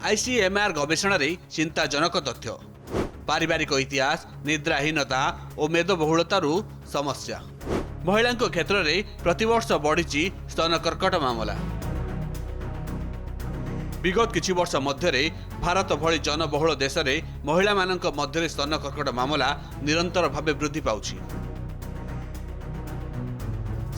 ICMR गवेषण चिंताजनक तथ्य पारिवारिक इतिहास निद्राहीनता और मेदबहुलतारू समस्या महिला क्षेत्र में प्रतिवर्ष बढ़ी स्तन कर्कट मामला। विगत किछि वर्ष मध्य भारत भली जनबहुल देश में महिला मानक मध्य स्तन कर्कट मामला निरंतर भाव वृद्धि पाउछि।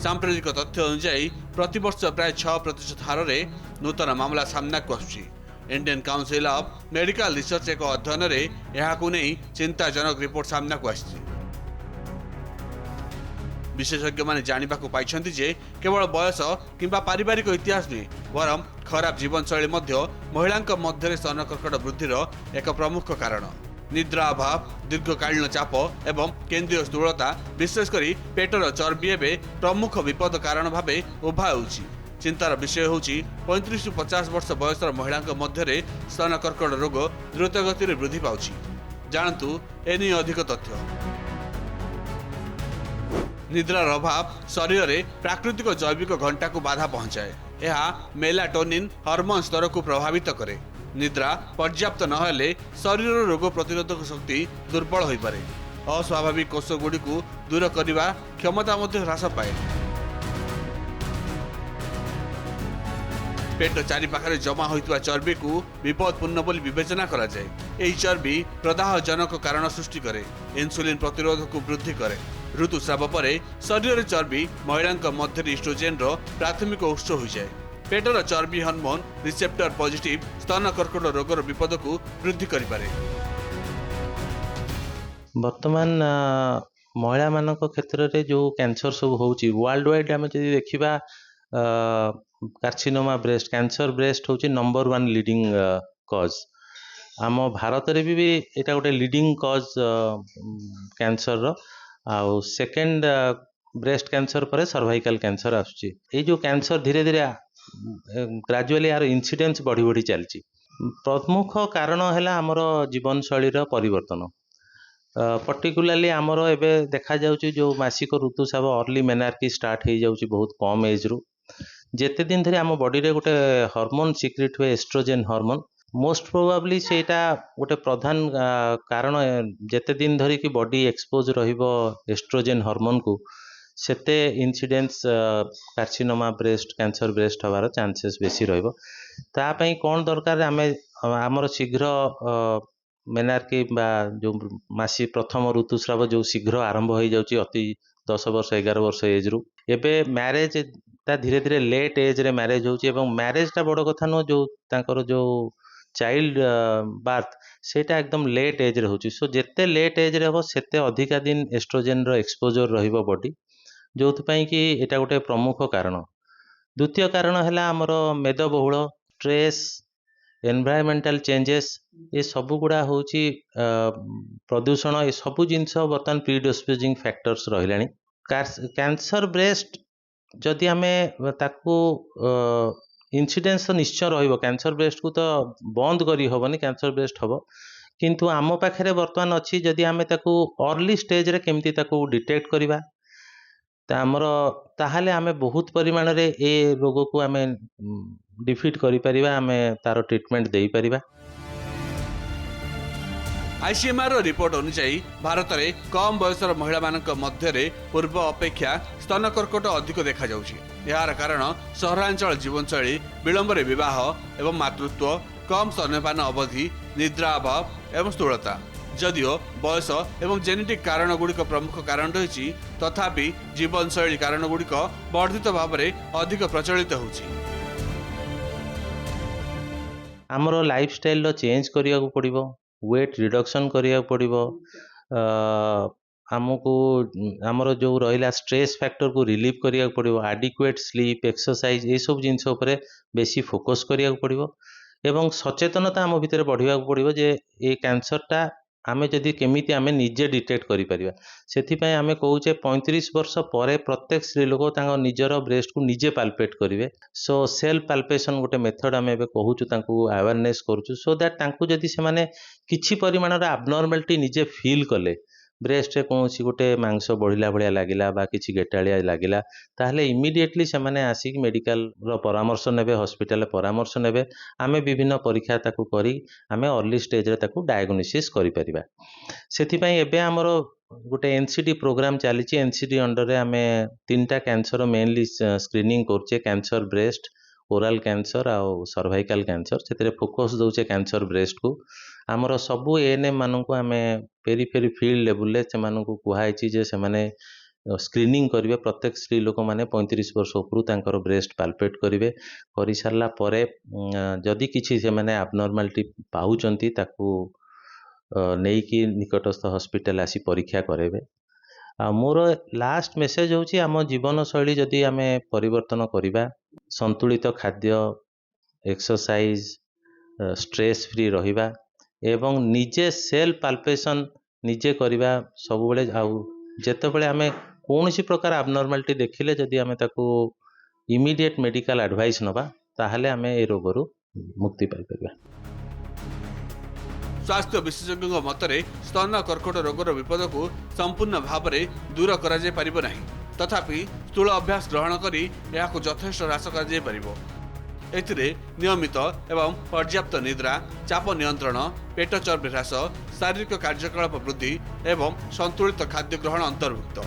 सांप्रदायिक तथ्य अनुसार प्रतिवर्ष प्राय 6% हार में नूतन मामला सामना को आसुछि। Indian Council of Medical Research एक अध्ययन में यहाकू नहीं चिंताजनक रिपोर्ट सामना को आसी। विशेषज्ञ माने जानिबा को पाइछन्ति जे केवल बयस किंबा पारिवारिक इतिहास नुहे वरम खराब जीवनशैली मध्य महिलांक मध्य स्तन कर्कट वृद्धिर एक प्रमुख कारण। निद्रा अभाव दीर्घकालीन चाप एवं केंद्रीय स्थूलता विशेषकर पेटर चर्बी एवं प्रमुख विपद कारण भाव उभा होउछि। चिंतार विषय होउछि 35 रु 50 वर्ष बयसर महिला मध्य स्तन कर्कट रोग द्रुत गति वृद्धि पाउछि। जानतु एनी अधिक तथ्य। निद्रार अभाव शरीर में प्राकृतिक जैविक घंटा को बाधा पहुंचाए। यह मेलाटोनिन हार्मोन स्तर को प्रभावित करे। निद्रा पर्याप्त नहेले शरीर रोग प्रतिरोधक शक्ति दुर्बल हो पारे। अस्वाभाविक कोष गुड़ी को दूर करने क्षमता ह्रास पाए। पेट चारिपाखरे जमा होइतवा चर्बी को विपदपूर्ण बोली विवेचना करा जाए। यही चर्बी प्रदाहजनक कारण सृष्टि करे। इन्सुलिन प्रतिरोध को वृद्धि करे। ऋतुस्राव पर शरीर चर्बी महिला मध्य इस्ट्रोजेन प्राथमिक उत्स हो जाए। पेटर चर्बी हार्मोन रिसेप्टर पॉजिटिव स्तन कर्कट रोगर विपद को वृद्धि करिपारे। वर्तमान महिला मान क्षेत्र में जो कैंसर सब होची वर्ल्ड वाइड आम जब देखा कार्सिनोमा ब्रेस्ट कैंसर ब्रेस्ट हूँ नंबर 1 लीडिंग कज। आम भारत में भी यहाँ गोटे लीडिंग कज कैंसर आउ सेकेंड ब्रेस्ट कैंसर पर सर्वाइकल कैंसर आसुची। ये जो कैंसर धीरे धीरे ग्रेजुअली यार इंसिडेंस बढ़ी बढ़ी चलती। प्रमुख कारण है आमर जीवन शैली परिवर्तन। पर्टिकुलाली आमर एबे देखा जाउची जो मासिक ऋतुस्राव अर्ली मेनार्की स्टार्ट हो जाउची बहुत कम एज रु। जेते दिन धरी आम बॉडी रे गोटे हार्मोन सिक्रेट हुए एस्ट्रोजेन हार्मोन मोस्ट प्रोबाब्ली सेटा गोटे प्रधान कारण। जेते दिन धरी कि बॉडी एक्सपोज रहिबो एस्ट्रोजेन हार्मोन को सेते incidence carcinoma breast cancer breast हबार चांसेस बेसी रहिबो। ता पई कोन दरकार आमे आमर शीघ्र मेनार्की बा जो मासी प्रथम ऋतुस्राव जो शीघ्र आरंभ हो जाउची अति 10 वर्ष 11 वर्ष एज रु। एबे मैरेज ता धीरे धीरे लेट एज रे मैरेज होची एवं मैरेज ता बड़ कथा नो जो तांकर जो चाइल्ड बार्थ सेटा एकदम लेट एज रे होची। सो जेते लेट एज रे हो सेते अधिका दिन एस्ट्रोजेन रो एक्सपोजर रहिबो बॉडी जोथ पई कि एटा गोटे प्रमुख कारण। द्वितीय कारण हैला हमर मेदबहुल स्ट्रेस एनवायरमेंटल चेंजेस ये सब गुड़ा हूँ प्रदूषण ये सब जिनस बर्तमान प्रीडिस्पोजिंग फैक्टर्स रहिलानी। कैंसर ब्रेस्ट जदि आमे ताकू इन्सिडेंस तो निश्चय रहिबो। कैंसर ब्रेस्ट को तो बंद करी होबनी कैंसर ब्रेस्ट हबो किंतु आम पाखरे बर्तमान अच्छी जदि आमे ताकू अर्ली स्टेज रे केमती ताकू डिटेक्ट करिबा ताहले आमे बहुत परिमाण रे ए रोग को आमे डिफिट करि परिबा। आमे तार ट्रीटमेंट देई परिबा। आईसीएमआर रिपोर्ट अनुसार भारत में कम बयसर महिला मानक मध्य पूर्व अपेक्षा स्तन कर्कट अधिक देखा जाउछि। यार कारण सहरांचल जीवनशैली विलंबर विवाह एवं मातृत्व कम स्तनपान अवधि निद्रा अभाव एवं स्थूलता। जदिओ बयस एवं जेनेटिक कारण गुड़िक प्रमुख कारण रही तथापि जीवनशैली कारण गुड़िक वर्धित भाव में अधिक प्रचलित होछि। आमर लाइफस्टाइल चेंज करिया को पड़िबो वेट रिडक्शन करिया पड़िबो। आमको आमर जो रहिला स्ट्रेस फैक्टर को रिलीव करिया पड़िबो। एडिक्वेट स्लीप एक्सरसाइज ये सब जिनस उपरे बेसी फोकस करिया पड़िबो एवं सचेतनता आम भितर बढ़िया पड़िबो जे ए कैंसरटा आमे जदि केमिति आमे निजे डिटेक्ट करि परिबा। सेथिपई आमे कहूचे 35 वर्ष पर प्रत्येक स्त्री लोक तांको निजर ब्रेस्ट को निजे पाल्पेट करिवे। सो सेल्फ पाल्पेशन गोटे मेथड आमे एबे कहूचु तांको अवेयरनेस करूचु सो दैट तांको जदि से माने किछि परिमाणर एबनॉर्मलिटी निजे फील कले ବ୍ରେଷ୍ଟରେ କୌଣସି ଗୋଟେ ମାଂସ ବଢ଼ିଲା ଭଳିଆ ଲାଗିଲା ବା କିଛି ଗେଟାଳିଆ ଲାଗିଲା ତାହେଲେ ଇମିଡ଼ିଏଟଲି ସେମାନେ ଆସିକି ମେଡ଼ିକାଲର ପରାମର୍ଶ ନେବେ, ହସ୍ପିଟାଲରେ ପରାମର୍ଶ ନେବେ। ଆମେ ବିଭିନ୍ନ ପରୀକ୍ଷା ତାକୁ କରି ଆମେ ଅର୍ଲି ଷ୍ଟେଜରେ ତାକୁ ଡାୟଗ୍ନୋସିସ୍ କରିପାରିବା। ସେଥିପାଇଁ ଏବେ ଆମର ଗୋଟେ NCD ପ୍ରୋଗ୍ରାମ ଚାଲିଛି। NCD ଅଣ୍ଡରରେ ଆମେ 3ଟା କ୍ୟାନ୍ସର ମେନଲି ସ୍କ୍ରିନିଂ କରୁଛେ, କ୍ୟାନ୍ସର ବ୍ରେଷ୍ଟ, ଓରାଲ କ୍ୟାନ୍ସର ଆଉ ସର୍ଭାଇକାଲ କ୍ୟାନ୍ସର। ସେଥିରେ ଫୋକସ୍ ଦେଉଛେ କ୍ୟାନ୍ସର ବ୍ରେଷ୍ଟକୁ। ଆମର ସବୁ ANM ମାନଙ୍କୁ ଆମେ ପେରି ଫିଲ୍ଡ ଲେବୁଲରେ ସେମାନଙ୍କୁ କୁହାଯାଇଛି ଯେ ସେମାନେ ସ୍କ୍ରିନିଂ କରିବେ। ପ୍ରତ୍ୟେକ ସ୍ତ୍ରୀ ଲୋକମାନେ 35 ବର୍ଷ ଉପରୁ ତାଙ୍କର ବ୍ରେଷ୍ଟ ପାଲପେଟ୍ କରିବେ। କରିସାରିଲା ପରେ ଯଦି କିଛି ସେମାନେ ଆବନର୍ମାଲିଟି ପାଉଛନ୍ତି ତାକୁ ନେଇକି ନିକଟସ୍ଥ ହସ୍ପିଟାଲ ଆସି ପରୀକ୍ଷା କରାଇବେ। ଆଉ ମୋର ଲାଷ୍ଟ ମେସେଜ ହେଉଛି ଆମ ଜୀବନଶୈଳୀ ଯଦି ଆମେ ପରିବର୍ତ୍ତନ କରିବା, ସନ୍ତୁଳିତ ଖାଦ୍ୟ, ଏକ୍ସରସାଇଜ, ଷ୍ଟ୍ରେସ୍ ଫ୍ରି ରହିବା ଏବଂ ନିଜେ ସେଲ୍ଫ ପାଲପେସନ୍ ନିଜେ କରିବା ସବୁବେଳେ। ଆଉ ଯେତେବେଳେ ଆମେ କୌଣସି ପ୍ରକାର ଆବନର୍ମାଲିଟି ଦେଖିଲେ ଯଦି ଆମେ ତାକୁ ଇମିଡ଼ିଏଟ୍ ମେଡ଼ିକାଲ ଆଡ଼ଭାଇସ୍ ନେବା ତାହେଲେ ଆମେ ଏ ରୋଗରୁ ମୁକ୍ତି ପାଇପାରିବା। ସ୍ୱାସ୍ଥ୍ୟ ବିଶେଷଜ୍ଞଙ୍କ ମତରେ ସ୍ତନ କର୍କଟ ରୋଗର ବିପଦକୁ ସମ୍ପୂର୍ଣ୍ଣ ଭାବରେ ଦୂର କରାଯାଇ ପାରିବ ନାହିଁ, ତଥାପି ସ୍ଥୂଳ ଅଭ୍ୟାସ ଗ୍ରହଣ କରି ଏହାକୁ ଯଥେଷ୍ଟ ହ୍ରାସ କରାଯାଇପାରିବ। ଏଥିରେ ନିୟମିତ ଏବଂ ପର୍ଯ୍ୟାପ୍ତ ନିଦ୍ରା, ଚାପ ନିୟନ୍ତ୍ରଣ, ପେଟ ଚର୍ବି ହ୍ରାସ, ଶାରୀରିକ କାର୍ଯ୍ୟକଳାପ ବୃଦ୍ଧି ଏବଂ ସନ୍ତୁଳିତ ଖାଦ୍ୟ ଗ୍ରହଣ ଅନ୍ତର୍ଭୁକ୍ତ।